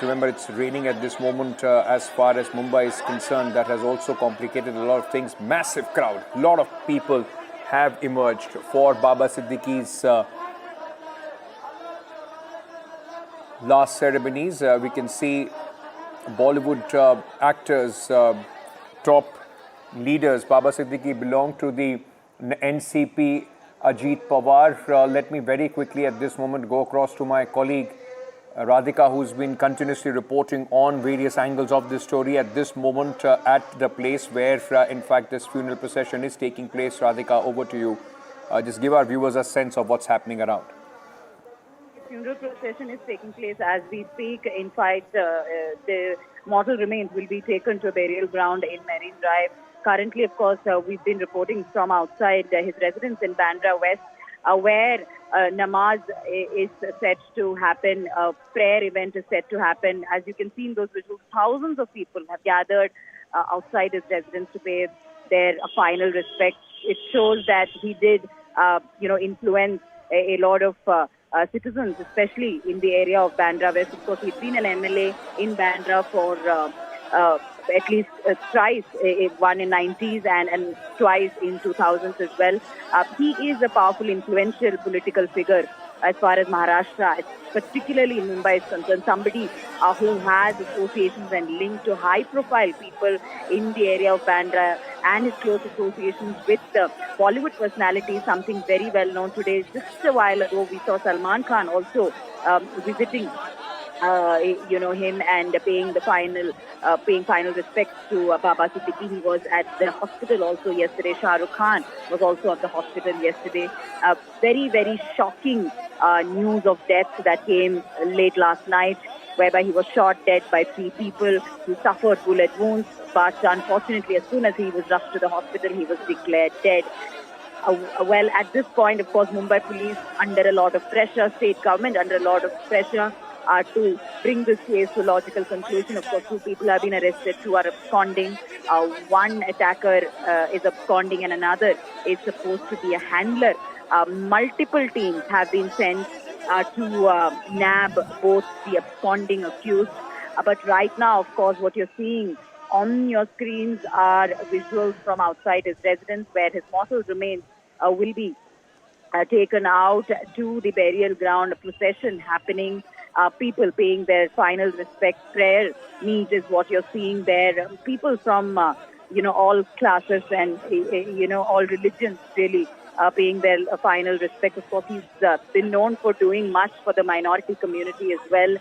Remember, it's raining at this moment as far as Mumbai is concerned. That has also complicated a lot of things. Massive crowd. A lot of people have emerged for Baba Siddique's last ceremonies. We can see Bollywood actors, top leaders. Baba Siddique belonged to the NCP Ajit Pawar. Let me very quickly at this moment go across to my colleague Radhika, who's been continuously reporting on various angles of this story at this moment at the place where, in fact, this funeral procession is taking place. Radhika, over to you. Just give our viewers a sense of what's happening around. The funeral procession is taking place as we speak. In fact, the mortal remains will be taken to a burial ground in Marine Drive. Currently, of course, we've been reporting from outside his residence in Bandra West, where namaz is set to happen, a prayer event is set to happen. As you can see in those visuals, thousands of people have gathered outside his residence to pay their final respects. It shows that he did, influence a lot of citizens, especially in the area of Bandra West. Of course, he'd been an MLA in Bandra for at least thrice, one in 90s and twice in 2000s as well. He is a powerful, influential political figure as far as Maharashtra, particularly in Mumbai, is concerned. Somebody who has associations and linked to high-profile people in the area of Bandra, and his close associations with the Bollywood personality, something very well known today. Just a while ago, we saw Salman Khan also visiting him and paying final respects to Baba Siddique. He was at the hospital also yesterday. Shah Rukh Khan was also at the hospital yesterday. Very, very shocking news of death that came late last night, whereby he was shot dead by 3 people who suffered bullet wounds. But unfortunately, as soon as he was rushed to the hospital, he was declared dead. Well, at this point, of course, Mumbai police under a lot of pressure, state government under a lot of pressure, to bring this case to logical conclusion. Of course, 2 people have been arrested, 2 are absconding. One attacker is absconding and another is supposed to be a handler. Multiple teams have been sent to nab both the absconding accused. But right now, of course, what you're seeing on your screens are visuals from outside his residence, where his mortal remains will be taken out to the burial ground. A procession happening. People paying their final respect. Prayer meet is what you're seeing there. People from, all classes and, all religions really paying their final respect. Of course, he's been known for doing much for the minority community as well.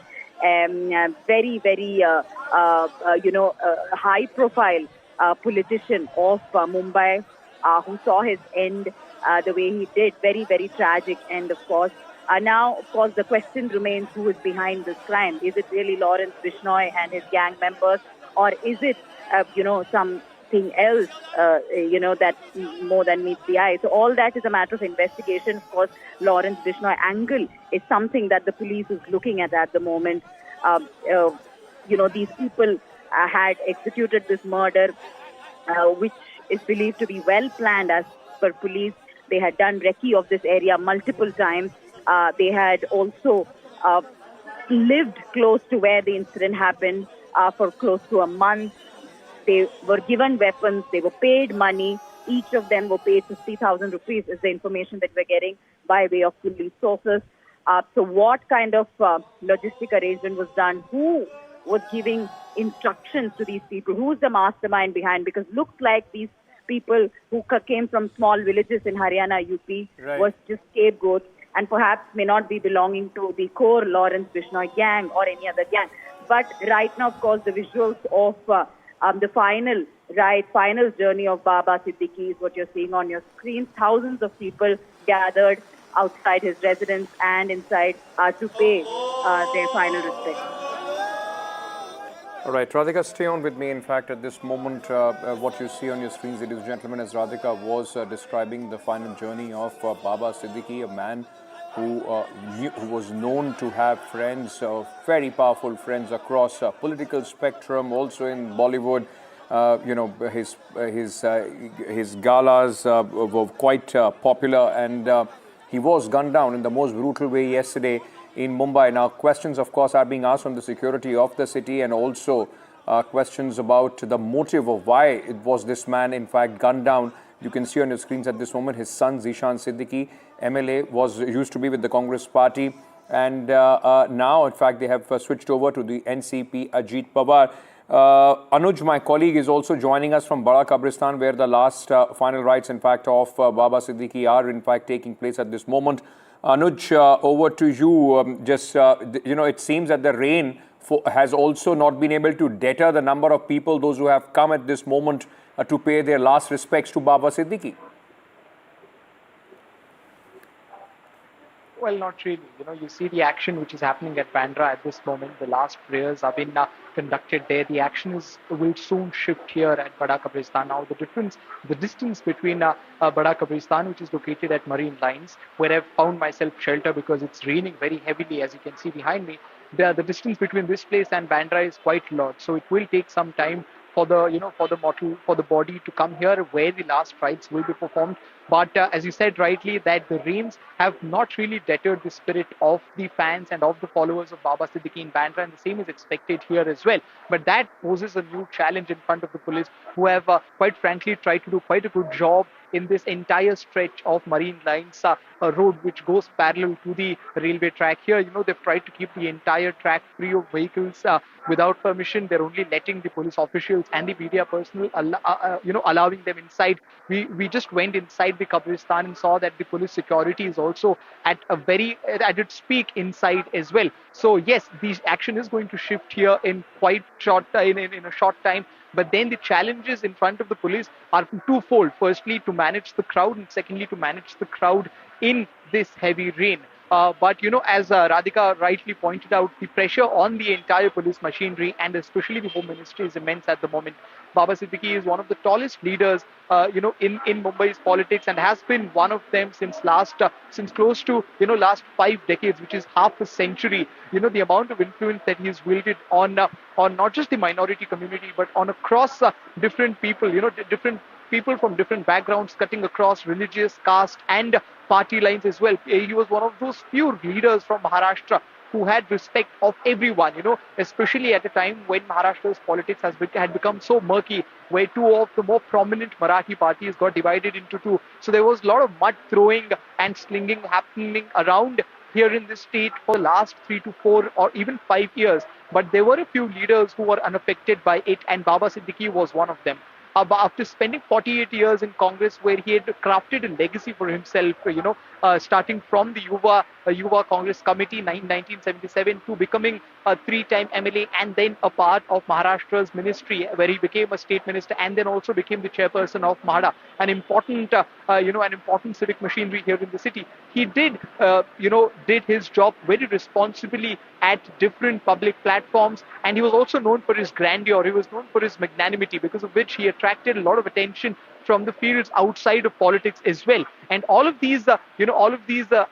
Very, very, high-profile politician of Mumbai who saw his end the way he did. Very, very tragic. And, of course, now, of course, the question remains who is behind this crime. Is it really Lawrence Bishnoi and his gang members, or is it, something else, that more than meets the eye? So all that is a matter of investigation. Of course, Lawrence Bishnoi angle is something that the police is looking at the moment. These people had executed this murder, which is believed to be well planned as per police. They had done recce of this area multiple times. They had also lived close to where the incident happened for close to a month. They were given weapons. They were paid money. Each of them were paid 50,000 rupees is the information that we're getting by way of police sources. So what kind of logistic arrangement was done? Who was giving instructions to these people? Who's the mastermind behind? Because looks like these people who came from small villages in Haryana, UP, was just scapegoats, and perhaps may not be belonging to the core Lawrence Bishnoi gang or any other gang. But right now, of course, the visuals of the final journey of Baba Siddique is what you're seeing on your screen. Thousands of people gathered outside his residence and inside to pay their final respects. All right, Radhika, stay on with me. In fact, at this moment, what you see on your screens, ladies and gentlemen, as Radhika was describing the final journey of Baba Siddique, a man who was known to have friends, very powerful friends across political spectrum, also in Bollywood. His galas were quite popular, and he was gunned down in the most brutal way yesterday in Mumbai. Now, questions, of course, are being asked on the security of the city and also questions about the motive of why it was this man, in fact, gunned down. You can see on your screens at this moment his son, Zeeshan Siddique, MLA, used to be with the Congress party. And now, in fact, they have switched over to the NCP, Ajit Pawar. Anuj, my colleague, is also joining us from Bada Kabristan, where the last final rites, in fact, of Baba Siddique are, in fact, taking place at this moment. Anuj, over to you. It seems that the rain has also not been able to deter the number of people, those who have come at this moment to pay their last respects to Baba Siddique. Well, not really. You see the action which is happening at Bandra at this moment. The last prayers have been conducted there. The action will soon shift here at Bada Kabristan. Now, the distance between Bada Kabristan, which is located at Marine Lines, where I've found myself shelter because it's raining very heavily, as you can see behind me. The distance between this place and Bandra is quite large, so it will take some time for the body to come here, where the last rites will be performed. But as you said rightly, that the rains have not really deterred the spirit of the fans and of the followers of Baba Siddique in Bandra, and the same is expected here as well. But that poses a new challenge in front of the police, who have quite frankly tried to do quite a good job in this entire stretch of Marine Lines road, which goes parallel to the railway track here. They've tried to keep the entire track free of vehicles without permission. They're only letting the police officials and the media personnel, allowing them inside. We just went inside the Kabristan and saw that the police security is also at its peak inside as well. So yes, the action is going to shift here in quite short in a short time. But then the challenges in front of the police are twofold. Firstly, to manage the crowd, and secondly, to manage the crowd in this heavy rain. But as Radhika rightly pointed out, the pressure on the entire police machinery and especially the Home Ministry is immense at the moment. Baba Siddique is one of the tallest leaders, in Mumbai's politics, and has been one of them since close to last 5 decades, which is half a century. The amount of influence that he's wielded on not just the minority community, but on across different people, different people from different backgrounds, cutting across religious, caste and party lines as well. He was one of those few leaders from Maharashtra who had respect of everyone, especially at a time when Maharashtra's politics had become so murky, where two of the more prominent Marathi parties got divided into two. So there was a lot of mud throwing and slinging happening around here in this state for the last 3 to 4 or even 5 years. But there were a few leaders who were unaffected by it, and Baba Siddique was one of them. After spending 48 years in Congress, where he had crafted a legacy for himself, starting from the Yuva Congress Committee in 1977 to becoming a 3-time MLA and then a part of Maharashtra's ministry, where he became a state minister and then also became the chairperson of MHADA, an important civic machinery here in the city. He did his job very responsibly at different public platforms, and he was also known for his grandeur. He was known for his magnanimity, because of which he attracted a lot of attention from the fields outside of politics as well. And all of these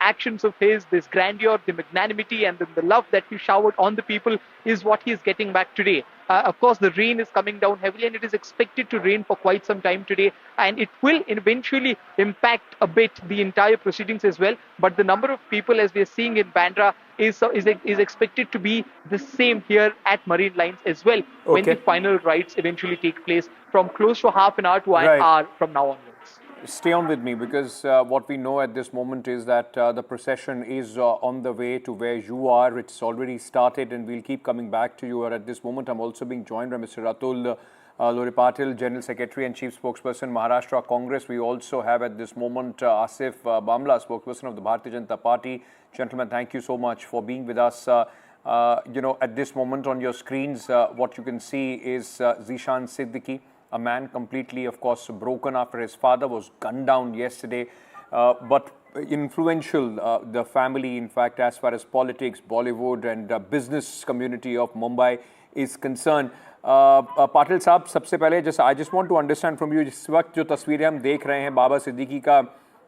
actions of his, this grandeur, the magnanimity, and the love that he showered on the people is what he is getting back today. Of course, the rain is coming down heavily, and it is expected to rain for quite some time today, and it will eventually impact a bit the entire proceedings as well. But the number of people, as we are seeing in Bandra, is expected to be the same here at Marine Lines as well, when the final rites eventually take place, from close to half an hour to an hour from now onwards. Stay on with me, because what we know at this moment is that the procession is on the way to where you are. It's already started, and we'll keep coming back to you. At this moment, I'm also being joined by Mr. Atul Loripatil, General Secretary and Chief Spokesperson, Maharashtra Congress. We also have at this moment Asif Bamla, Spokesperson of the Bharatiya Janata Party. Gentlemen, thank you so much for being with us. At this moment on your screens, what you can see is Zeeshan Siddique, a man completely, of course, broken after his father was gunned down yesterday. But influential, the family, in fact, as far as politics, Bollywood and business community of Mumbai is concerned. Patil sahab, सबसे पहले I just want to understand from you, इस वक्त जो तस्वीरें हम देख रहे हैं, बाबा सिद्दीकी का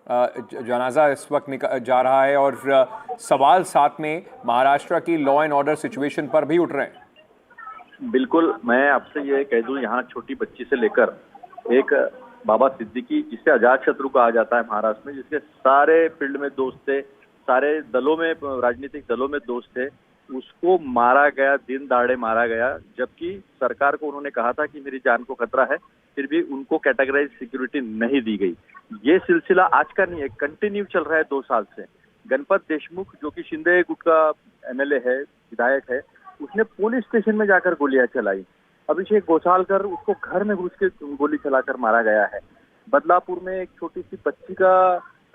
जनाजा इस वक्त जा रहा है, और सवाल साथ में महाराष्ट्र की लॉ एंड ऑर्डर सिचुएशन पर भी उठ रहे हैं। बिल्कुल, मैं आपसे ये कह दूं, यहाँ छोटी बच्ची से लेकर एक बाबा सिद्दीकी, जिसे अजात शत्रु कहा जाता है महाराष्ट्र में, जिसके सारे फील्ड में दोस्त थे, सारे दलों में, राजनीतिक दलों में दोस्त थे, उसको मारा गया, दिन दहाड़े मारा गया, जबकि सरकार को उन्होंने कहा था कि मेरी जान को खतरा है, फिर भी उनको कैटेगराइज सिक्योरिटी नहीं दी गई। ये सिलसिला आज का नहीं है, कंटिन्यू चल रहा है 2 साल से। गणपत देशमुख जो कि शिंदे गुट का एमएलए है, विधायक है, उसने पुलिस स्टेशन में जाकर गोलियां चलाई। अभिषेक गोसालकर, उसको घर में घुस के गोली चलाकर मारा गया है। बदलापुर में एक छोटी सी बच्ची का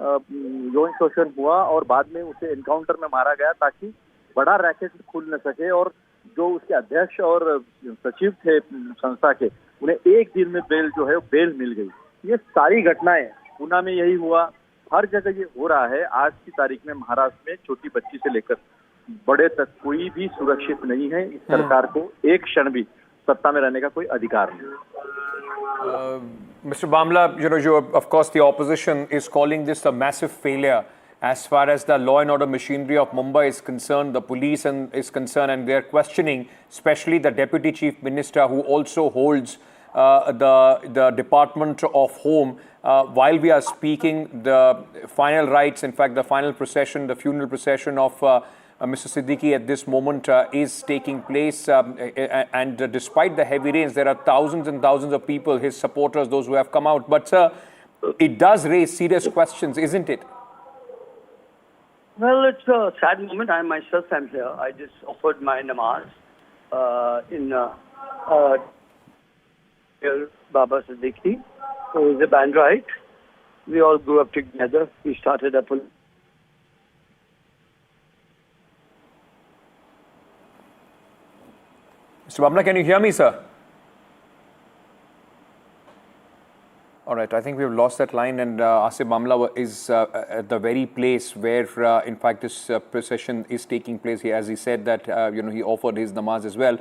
यौन शोषण हुआ और बाद में उसे एनकाउंटर में मारा गया ताकि बड़ा रैकेट खुल न सके, और जो उसके अध्यक्ष और सचिव थे संस्था के, उन्हें एक दिन में बेल जो है बेल मिल गई। ये सारी घटनाएं पुणे में यही हुआ, हर जगह ये हो रहा है। आज की तारीख में महाराष्ट्र में छोटी बच्ची से लेकर बड़े तक कोई भी सुरक्षित नहीं है। इस सरकार को एक क्षण भी सत्ता में रहने का कोई अधिकार नहीं। Mr. Bamla, of course, the opposition is calling this a massive failure as far as the law and order machinery of Mumbai is concerned, the police is concerned, and they are questioning, especially the Deputy Chief Minister, who also holds the Department of Home. While we are speaking, the final rites, in fact, the final procession, the funeral procession of Mr. Siddique at this moment is taking place, and despite the heavy rains, there are thousands and thousands of people, his supporters, those who have come out. But sir, it does raise serious questions, isn't it? Well, it's a sad moment. I myself am here. I just offered my namaz in Baba Siddique, who is a bandwright. We all grew up together. We started a Mr. Bamla, can you hear me, sir? All right, I think we've lost that line, and Asif Bamla is at the very place where, in fact, this procession is taking place. As he said that, he offered his namaz as well.